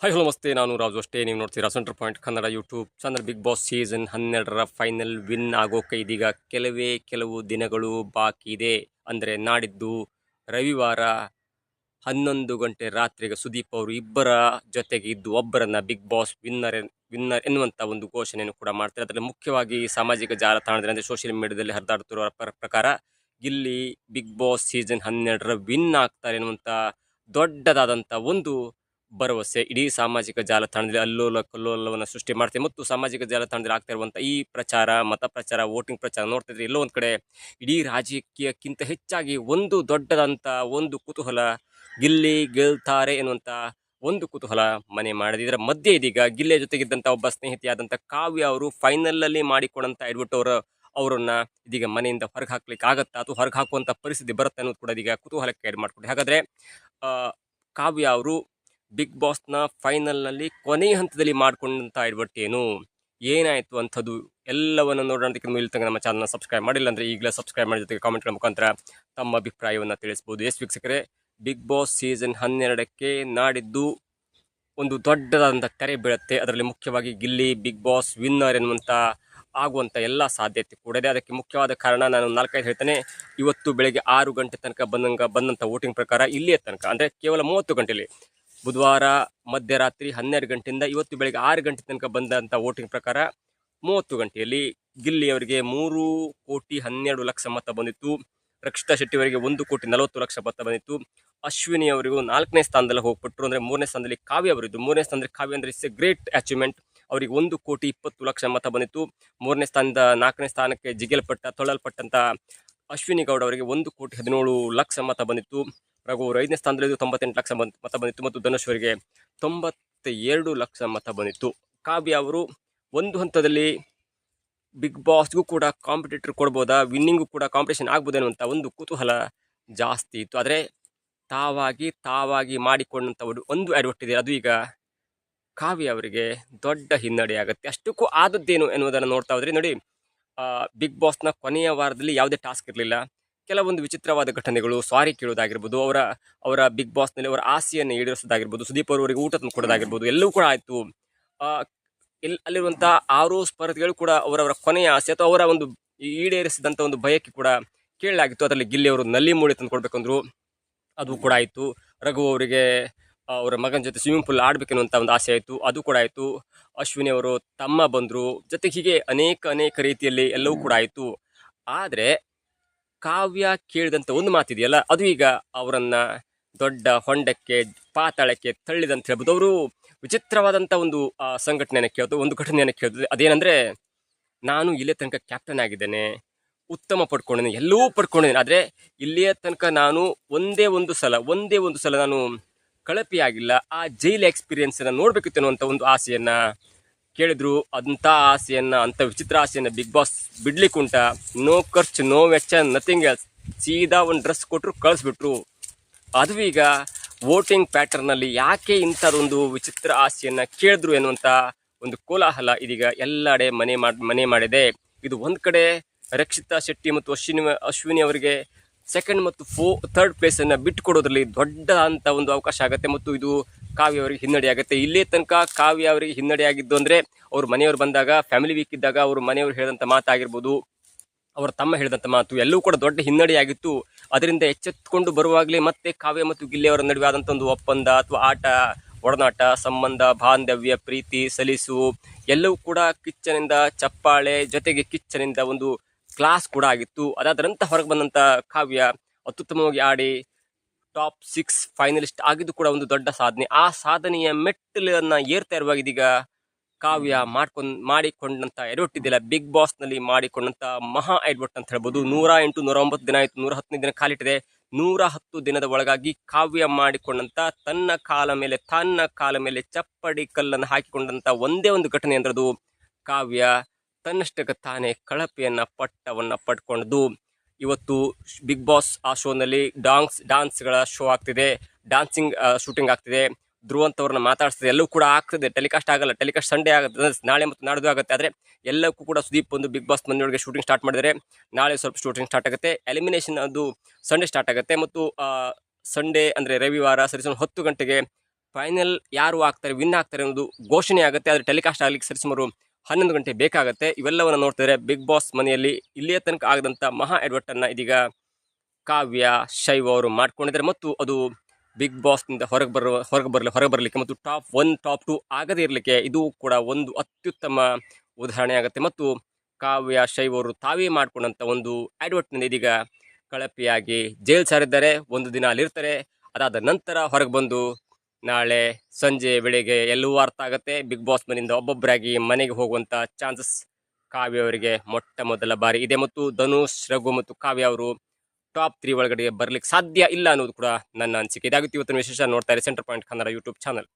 Hi hello ನಮಸ್ತೆ, ನಾನು ರಾಜು ಅಷ್ಟೇ. ನೀವು ನೋಡ್ತೀರಾ center point Kannada YouTube channel. Big boss season 12ರ ಫೈನಲ್ ವಿನ್ ಆಗೋಕೆ ಇದೀಗ ಕೆಲವು ದಿನಗಳು ಬಾಕಿ ಇದೆ. ಅಂದರೆ ನಾಡಿದ್ದು ರವಿವಾರ 11 ಗಂಟೆ ರಾತ್ರಿಗೆ ಸುದೀಪ್ ಅವರು ಇಬ್ಬರ ಜೊತೆಗೆ ಇದ್ದು ಒಬ್ಬರನ್ನ ಬಿಗ್ ಬಾಸ್ ವಿನ್ನರ್ ಎನ್ನುವಂಥ ಒಂದು ಘೋಷಣೆಯನ್ನು ಕೂಡ ಮಾಡ್ತಾರೆ. ಅದರಲ್ಲಿ ಮುಖ್ಯವಾಗಿ ಸಾಮಾಜಿಕ ಜಾಲತಾಣದಲ್ಲಿ ಅಂದರೆ ಸೋಷಿಯಲ್ ಮೀಡಿಯಾದಲ್ಲಿ ಹರಿದಾಡುತ್ತಿರುವ ಪ್ರಕಾರ ಗಿಲ್ಲಿ ಬಿಗ್ ಬಾಸ್ ಸೀಸನ್ 12ರ ವಿನ್ ಆಗ್ತಾರೆ ಎನ್ನುವಂಥ ದೊಡ್ಡದಾದಂಥ ಒಂದು ಭರವಸೆ ಇಡೀ ಸಾಮಾಜಿಕ ಜಾಲತಾಣದಲ್ಲಿ ಅಲ್ಲೋಲ ಕಲ್ಲೋಲವನ್ನು ಸೃಷ್ಟಿ ಮಾಡ್ತೇವೆ. ಮತ್ತು ಸಾಮಾಜಿಕ ಜಾಲತಾಣದಲ್ಲಿ ಆಗ್ತಾ ಇರುವಂಥ ಈ ಪ್ರಚಾರ, ಮತ ಪ್ರಚಾರ, ವೋಟಿಂಗ್ ಪ್ರಚಾರ ನೋಡ್ತಿದ್ರೆ ಎಲ್ಲೋ ಒಂದು ಕಡೆ ಇಡೀ ರಾಜಕೀಯಕ್ಕಿಂತ ಹೆಚ್ಚಾಗಿ ಒಂದು ದೊಡ್ಡದಂಥ ಒಂದು ಕುತೂಹಲ, ಗಿಲ್ಲಿ ಗೆಲ್ತಾರೆ ಎನ್ನುವಂಥ ಒಂದು ಕುತೂಹಲ ಮನೆ ಮಾಡಿದೆ. ಇದರ ಮಧ್ಯೆ ಇದೀಗ ಗಿಲ್ಲಿಯ ಜೊತೆಗಿದ್ದಂಥ ಒಬ್ಬ ಸ್ನೇಹಿತಿಯಾದಂಥ ಕಾವ್ಯ ಅವರು ಫೈನಲಲ್ಲಿ ಮಾಡಿಕೊಂಡಂಥ ಎಡ್ವರ್ಟ್ ಅವರನ್ನ ಇದೀಗ ಮನೆಯಿಂದ ಹೊರಗೆ ಹಾಕ್ಲಿಕ್ಕೆ ಆಗತ್ತಾ ಅಥವಾ ಹೊರಗೆ ಹಾಕುವಂಥ ಪರಿಸ್ಥಿತಿ ಬರುತ್ತೆ ಅನ್ನೋದು ಕೂಡ ಇದೀಗ ಕುತೂಹಲಕ್ಕೆ ಏಡ್ ಮಾಡ್ಕೊಂಡು. ಹಾಗಾದರೆ ಕಾವ್ಯ ಅವರು ಬಿಗ್ ಬಾಸ್ನ ಫೈನಲ್ನಲ್ಲಿ ಕೊನೆಯ ಹಂತದಲ್ಲಿ ಮಾಡಿಕೊಂಡಂಥ ಎಡ್ವರ್ಟ್ ಏನಾಯಿತು ಅಂಥದ್ದು ಎಲ್ಲವನ್ನು ನೋಡೋದಕ್ಕೆ ಇಲ್ಲಿ ತನಕ ನಮ್ಮ ಚಾನಲ್ನ ಸಬ್ಸ್ಕ್ರೈಬ್ ಮಾಡಿಲ್ಲ ಅಂದರೆ ಈಗಲೇ ಸಬ್ಸ್ಕ್ರೈಬ್ ಮಾಡಿ, ಜೊತೆಗೆ ಕಾಮೆಂಟ್ಗಳ ಮುಖಾಂತರ ತಮ್ಮ ಅಭಿಪ್ರಾಯವನ್ನು ತಿಳಿಸ್ಬೋದು. ಎಸ್ ವೀಕ್ಷಕರೇ, ಬಿಗ್ ಬಾಸ್ ಸೀಸನ್ 12ಕ್ಕೆ ನಾಡಿದ್ದು ಒಂದು ದೊಡ್ಡದಾದಂಥ ತೆರೆ ಬೀಳುತ್ತೆ. ಅದರಲ್ಲಿ ಮುಖ್ಯವಾಗಿ ಗಿಲ್ಲಿ ಬಿಗ್ ಬಾಸ್ ವಿನ್ನರ್ ಎನ್ನುವಂಥ ಆಗುವಂಥ ಎಲ್ಲ ಸಾಧ್ಯತೆ ಕೂಡ ಇದೆ. ಅದಕ್ಕೆ ಮುಖ್ಯವಾದ ಕಾರಣ ನಾನು 4-5 ಹೇಳ್ತೇನೆ. ಇವತ್ತು ಬೆಳಗ್ಗೆ 6 ಗಂಟೆ ತನಕ ಬಂದಂಥ ವೋಟಿಂಗ್ ಪ್ರಕಾರ ಇಲ್ಲಿಯ ತನಕ ಅಂದರೆ ಕೇವಲ 30 ಗಂಟೆಯಲ್ಲಿ, ಬುಧವಾರ ಮಧ್ಯರಾತ್ರಿ 12 ಗಂಟೆಯಿಂದ ಇವತ್ತು ಬೆಳಗ್ಗೆ 6 ಗಂಟೆ ತನಕ ಬಂದಂಥ ವೋಟಿಂಗ್ ಪ್ರಕಾರ 30 ಗಂಟೆಯಲ್ಲಿ ಗಿಲ್ಲಿ ಅವರಿಗೆ 3,12,00,000 ಮತ ಬಂದಿತ್ತು. ರಕ್ಷಿತಾ ಶೆಟ್ಟಿ ಅವರಿಗೆ 1,40,00,000 ಮತ ಬಂದಿತ್ತು. ಅಶ್ವಿನಿ ಅವರಿಗೂ 4ನೇ ಸ್ಥಾನದಲ್ಲಿ ಹೋಗ್ಬಿಟ್ರು. ಅಂದರೆ 3ನೇ ಸ್ಥಾನದಲ್ಲಿ ಕಾವ್ಯ ಅವರಿದ್ದು. 3ನೇ ಸ್ಥಾನದಲ್ಲಿ ಕಾವ್ಯ ಅಂದರೆ ಇಟ್ಸ್ ಎ ಗ್ರೇಟ್ ಅಚೀವ್ಮೆಂಟ್. ಅವರಿಗೆ 1,20,00,000 ಮತ ಬಂದಿತ್ತು. 3ನೇ ಸ್ಥಾನದಿಂದ 4ನೇ ಸ್ಥಾನಕ್ಕೆ ತೊಳಲ್ಪಟ್ಟಂಥ ಅಶ್ವಿನಿ ಗೌಡ ಅವರಿಗೆ 1,17,00,000 ಮತ ಬಂದಿತ್ತು. ರಘು 5ನೇ ಸ್ಥಾನದಲ್ಲಿ 98,00,000 ಮತ ಬಂದಿತ್ತು. ಮತ್ತು ಧನುಷ್ ಅವರಿಗೆ 92,00,000 ಮತ ಬಂದಿತ್ತು. ಕಾವ್ಯ ಅವರು ಒಂದು ಹಂತದಲ್ಲಿ ಬಿಗ್ ಬಾಸ್ಗೂ ಕೂಡ ಕಾಂಪಿಟೇಟರ್ ಕೊಡ್ಬೋದಾ, ವಿನ್ನಿಂಗು ಕೂಡ ಕಾಂಪಿಟೇಷನ್ ಆಗ್ಬೋದೇನೋ ಒಂದು ಕುತೂಹಲ ಜಾಸ್ತಿ ಇತ್ತು. ಆದರೆ ತಾವಾಗಿ ಮಾಡಿಕೊಂಡಂಥ ಒಂದು ಎಡವಟ್ಟು ಇದೆ. ಅದು ಈಗ ಕಾವ್ಯ ಅವರಿಗೆ ದೊಡ್ಡ ಹಿನ್ನಡೆ ಆಗುತ್ತೆ. ಅಷ್ಟಕ್ಕೂ ಆದದ್ದೇನು ಎನ್ನುವುದನ್ನು ನೋಡ್ತಾ ಹೋದ್ರೆ ನೋಡಿ, ಬಿಗ್ ಬಾಸ್ನ ಕೊನೆಯ ವಾರದಲ್ಲಿ ಯಾವುದೇ ಟಾಸ್ಕ್ ಇರಲಿಲ್ಲ. ಕೆಲವೊಂದು ವಿಚಿತ್ರವಾದ ಘಟನೆಗಳು, ಸಾರಿ ಕೇಳೋದಾಗಿರ್ಬೋದು, ಅವರ ಬಿಗ್ ಬಾಸ್ನಲ್ಲಿ ಅವರ ಆಸೆಯನ್ನು ಈಡೇರಿಸೋದಾಗಿರ್ಬೋದು, ಸುದೀಪ್ ಅವರಿಗೆ ಊಟ ತಂದು ಕೊಡೋದಾಗಿರ್ಬೋದು, ಎಲ್ಲವೂ ಕೂಡ ಆಯಿತು. ಅಲ್ಲಿರುವಂಥ 6 ಸ್ಪರ್ಧಿಗಳು ಕೂಡ ಅವರವರ ಕೊನೆಯ ಆಸೆ ಅಥವಾ ಅವರ ಒಂದು ಈಡೇರಿಸಿದಂಥ ಒಂದು ಬಯಕೆ ಕೂಡ ಕೇಳಲಾಗಿತ್ತು. ಅದರಲ್ಲಿ ಗಿಲ್ಲಿ ಅವರು ನಲ್ಲಿ ಮೂಳೆ ತಂದು ಕೊಡ್ಬೇಕಂದ್ರು, ಅದು ಕೂಡ ಆಯಿತು. ರಘು ಅವರಿಗೆ ಅವರ ಮಗನ ಜೊತೆ ಸ್ವಿಮ್ಮಿಂಗ್ ಪೂಲ್ ಆಡಬೇಕೆನ್ನುವಂಥ ಒಂದು ಆಸೆ ಆಯಿತು, ಅದು ಕೂಡ ಆಯಿತು. ಅಶ್ವಿನಿ ಅವರು ತಮ್ಮ ಬಂದರು, ಜೊತೆಗೆ ಹೀಗೆ ಅನೇಕ ರೀತಿಯಲ್ಲಿ ಎಲ್ಲವೂ ಕೂಡ ಆಯಿತು. ಆದರೆ ಕಾವ್ಯ ಕೇಳಿದಂಥ ಒಂದು ಮಾತಿದೆಯಲ್ಲ, ಅದು ಈಗ ಅವರನ್ನ ದೊಡ್ಡ ಹೊಂಡಕ್ಕೆ, ಪಾತಾಳಕ್ಕೆ ತಳ್ಳಿದಂತ ಹೇಳ್ಬೋದು. ಅವರು ವಿಚಿತ್ರವಾದಂಥ ಒಂದು ಸಂಘಟನೆಯನ್ನು ಕೇಳ್ತು, ಒಂದು ಘಟನೆಯನ್ನು ಕೇಳ್ತದೆ. ಅದೇನೆಂದರೆ, ನಾನು ಇಲ್ಲೇ ತನಕ ಕ್ಯಾಪ್ಟನ್ ಆಗಿದ್ದೇನೆ, ಉತ್ತಮ ಪಡ್ಕೊಂಡಿದ್ದೇನೆ, ಎಲ್ಲವೂ ಪಡ್ಕೊಂಡಿದ್ದೇನೆ. ಆದರೆ ಇಲ್ಲಿಯ ತನಕ ನಾನು ಒಂದೇ ಒಂದು ಸಲ ನಾನು ಕಳಪೆಯಾಗಿಲ್ಲ. ಆ ಜೈಲ್ ಎಕ್ಸ್ಪೀರಿಯನ್ಸನ್ನು ನೋಡಬೇಕಿತ್ತು ಅನ್ನುವಂಥ ಒಂದು ಆಸೆಯನ್ನು ಕೇಳಿದ್ರು. ಅಂಥ ಆಸೆಯನ್ನು, ಅಂಥ ವಿಚಿತ್ರ ಆಸೆಯನ್ನು ಬಿಗ್ ಬಾಸ್ ಬಿಡ್ಲಿಕ್ಕುಂಟ. ನೋ ಖರ್ಚು, ನೋ ವೆಚ್ಚ, ನಥಿಂಗ್ ಎಲ್ಸ್. ಸೀದಾ ಒಂದು ಡ್ರೆಸ್ ಕೊಟ್ಟರು, ಕಳಿಸ್ಬಿಟ್ರು. ಅದು ಈಗ ವೋಟಿಂಗ್ ಪ್ಯಾಟರ್ನಲ್ಲಿ ಯಾಕೆ ಇಂಥದ್ದೊಂದು ವಿಚಿತ್ರ ಆಸೆಯನ್ನು ಕೇಳಿದ್ರು ಎನ್ನುವಂಥ ಒಂದು ಕೋಲಾಹಲ ಇದೀಗ ಎಲ್ಲೆಡೆ ಮನೆ ಮಾಡಿದೆ. ಇದು ಒಂದು ಕಡೆ ರಕ್ಷಿತಾ ಶೆಟ್ಟಿ ಮತ್ತು ಅಶ್ವಿನಿ ಅವರಿಗೆ ಸೆಕೆಂಡ್ ಮತ್ತು ಥರ್ಡ್ ಪ್ಲೇಸನ್ನು ಬಿಟ್ಟುಕೊಡೋದ್ರಲ್ಲಿ ದೊಡ್ಡದಂಥ ಒಂದು ಅವಕಾಶ ಆಗುತ್ತೆ. ಮತ್ತು ಇದು ಕಾವ್ಯ ಅವರಿಗೆ ಹಿನ್ನಡೆ ಆಗುತ್ತೆ. ಇಲ್ಲೇ ತನಕ ಕಾವ್ಯ ಅವರಿಗೆ ಹಿನ್ನಡೆ ಆಗಿದ್ದು ಅಂದರೆ, ಅವ್ರ ಮನೆಯವರು ಬಂದಾಗ, ಫ್ಯಾಮಿಲಿ ವೀಕ್ ಇದ್ದಾಗ ಅವರು ಮನೆಯವರು ಹೇಳಿದಂಥ ಮಾತಾಗಿರ್ಬೋದು, ಅವರ ತಮ್ಮ ಹೇಳಿದಂಥ ಮಾತು ಎಲ್ಲವೂ ಕೂಡ ದೊಡ್ಡ ಹಿನ್ನಡೆಯಾಗಿತ್ತು. ಅದರಿಂದ ಎಚ್ಚೆತ್ತುಕೊಂಡು ಬರುವಾಗಲೇ ಮತ್ತೆ ಕಾವ್ಯ ಮತ್ತು ಗಿಲ್ಲಿ ಅವರ ನಡುವೆ ಆದಂಥ ಒಂದು ಒಪ್ಪಂದ ಅಥವಾ ಆಟ, ಒಡನಾಟ, ಸಂಬಂಧ, ಬಾಂಧವ್ಯ, ಪ್ರೀತಿ, ಸಲಿಸು ಎಲ್ಲವೂ ಕೂಡ ಕಿಚ್ಚನಿಂದ ಚಪ್ಪಾಳೆ, ಜೊತೆಗೆ ಕಿಚ್ಚನಿಂದ ಒಂದು ಕ್ಲಾಸ್ ಕೂಡ ಆಗಿತ್ತು. ಅದಾದ ನಂತರ ಹೊರಗೆ ಬಂದಂಥ ಕಾವ್ಯ ಅತ್ಯುತ್ತಮವಾಗಿ ಆಡಿ ಟಾಪ್ 6 ಫೈನಲಿಸ್ಟ್ ಆಗಿದ್ದು ಕೂಡ ಒಂದು ದೊಡ್ಡ ಸಾಧನೆ. ಆ ಸಾಧನೆಯ ಮೆಟ್ಟಲನ್ನು ಏರ್ತಾ ಇರುವಾಗ ಇದೀಗ ಕಾವ್ಯ ಮಾಡಿಕೊಂಡಂಥ ಎಡವಟ್ಟು ಇದೆಯಲ್ಲ, ಬಿಗ್ ಬಾಸ್ನಲ್ಲಿ ಮಾಡಿಕೊಂಡಂಥ ಮಹಾ ಎಡವಟ್ಟು ಅಂತ ಹೇಳ್ಬೋದು. 108, 109 ದಿನ ಆಯಿತು, 110ನೇ ದಿನ ಕಾಲಿಟ್ಟಿದೆ. 110 ದಿನದ ಒಳಗಾಗಿ ಕಾವ್ಯ ಮಾಡಿಕೊಂಡಂಥ ತನ್ನ ಕಾಲ ಮೇಲೆ ಚಪ್ಪಡಿ ಕಲ್ಲನ್ನು ಹಾಕಿಕೊಂಡಂಥ ಒಂದೇ ಒಂದು ಘಟನೆ ಅಂದ್ರದು ಕಾವ್ಯ ತನ್ನಷ್ಟಕ್ಕೆ ತಾನೇ ಕಳಪೆಯನ್ನು ಪಡ್ಕೊಂಡದ್ದು. ಇವತ್ತು ಬಿಗ್ ಬಾಸ್ ಆ ಶೋನಲ್ಲಿ ಡಾನ್ಸ್ಗಳ ಶೋ ಆಗ್ತಿದೆ, ಡಾನ್ಸಿಂಗ್ ಶೂಟಿಂಗ್ ಆಗ್ತಿದೆ, ಧ್ರುವಂತವ್ರನ್ನ ಮಾತಾಡ್ತಿದೆ, ಎಲ್ಲವೂ ಕೂಡ ಆಗ್ತದೆ. ಟೆಲಿಕಾಸ್ಟ್ ಆಗಲ್ಲ, ಟೆಲಿಕಾಸ್ಟ್ ಸಂಡೇ ಆಗುತ್ತೆ, ನಾಳೆ ಮತ್ತು ನಾಡ್ದು ಆಗುತ್ತೆ. ಆದರೆ ಎಲ್ಲಕ್ಕೂ ಕೂಡ ಸುದೀಪ್ ಒಂದು ಬಿಗ್ ಬಾಸ್ ಮನೆಯೊಳಗೆ ಶೂಟಿಂಗ್ ಸ್ಟಾರ್ಟ್ ಮಾಡಿದರೆ, ನಾಳೆ ಸ್ವಲ್ಪ ಶೂಟಿಂಗ್ ಸ್ಟಾರ್ಟ್ ಆಗುತ್ತೆ. ಎಲಿಮಿನೇಷನ್ ಅದು ಸಂಡೇ ಸ್ಟಾರ್ಟ್ ಆಗುತ್ತೆ. ಮತ್ತು ಸಂಡೇ ಅಂದರೆ ರವಿವಾರ ಸರಿಸುಮಾರು 10 ಗಂಟೆಗೆ ಫೈನಲ್ ಯಾರು ಆಗ್ತಾರೆ, ವಿನ್ ಆಗ್ತಾರೆ ಅನ್ನೋದು ಘೋಷಣೆ ಆಗುತ್ತೆ. ಆದರೆ ಟೆಲಿಕಾಸ್ಟ್ ಆಗಲಿಕ್ಕೆ ಸರಿಸುಮಾರು 11 ಗಂಟೆ ಬೇಕಾಗುತ್ತೆ. ಇವೆಲ್ಲವನ್ನು ನೋಡ್ತಿದ್ರೆ ಬಿಗ್ ಬಾಸ್ ಮನೆಯಲ್ಲಿ ಇಲ್ಲಿಯ ತನಕ ಆಗದಂಥ ಮಹಾ ಎಡವಟ್ಟನ್ನು ಇದೀಗ ಕಾವ್ಯ, ಶೈವ್ ಅವರು ಮಾಡ್ಕೊಂಡಿದ್ದಾರೆ. ಮತ್ತು ಅದು ಬಿಗ್ ಬಾಸ್ನಿಂದ ಹೊರಗೆ ಬರಲಿಕ್ಕೆ ಮತ್ತು ಟಾಪ್ 1 ಟಾಪ್ 2 ಆಗದೇ ಇರಲಿಕ್ಕೆ ಇದು ಕೂಡ ಒಂದು ಅತ್ಯುತ್ತಮ ಉದಾಹರಣೆ ಆಗುತ್ತೆ. ಮತ್ತು ಕಾವ್ಯ, ಶೈವ್ ಅವರು ತಾವೇ ಮಾಡಿಕೊಂಡಂಥ ಒಂದು ಎಡವಟ್ಟಿನಿಂದ ಇದೀಗ ಕಳಪೆಯಾಗಿ ಜೈಲು ಸಾರಿದ್ದಾರೆ. ಒಂದು ದಿನ ಅಲ್ಲಿರ್ತಾರೆ. ಅದಾದ ನಂತರ ಹೊರಗೆ ಬಂದು ನಾಳೆ ಸಂಜೆ ವೇಳೆಗೆ ಎಲ್ಲವೂ ಅರ್ಥ ಆಗುತ್ತೆ. ಬಿಗ್ ಬಾಸ್ ಮನೆಯಿಂದ ಒಬ್ಬೊಬ್ಬರಾಗಿ ಮನೆಗೆ ಹೋಗುವಂಥ ಚಾನ್ಸಸ್ ಕಾವ್ಯ ಅವರಿಗೆ ಮೊಟ್ಟ ಮೊದಲ ಬಾರಿ ಇದೆ. ಮತ್ತು ಧನುಷ್, ರಘು ಮತ್ತು ಕಾವ್ಯ ಅವರು ಟಾಪ್ 3 ಒಳಗಡೆ ಬರ್ಲಿಕ್ಕೆ ಸಾಧ್ಯ ಇಲ್ಲ ಅನ್ನೋದು ಕೂಡ ನನ್ನ ಅನಿಸಿಕೆ. ಇದಾಗುತ್ತೆ ಇವತ್ತಿನ ವಿಶೇಷ. ನೋಡ್ತಾ ಇರಿ centre point Kannada YouTube channel.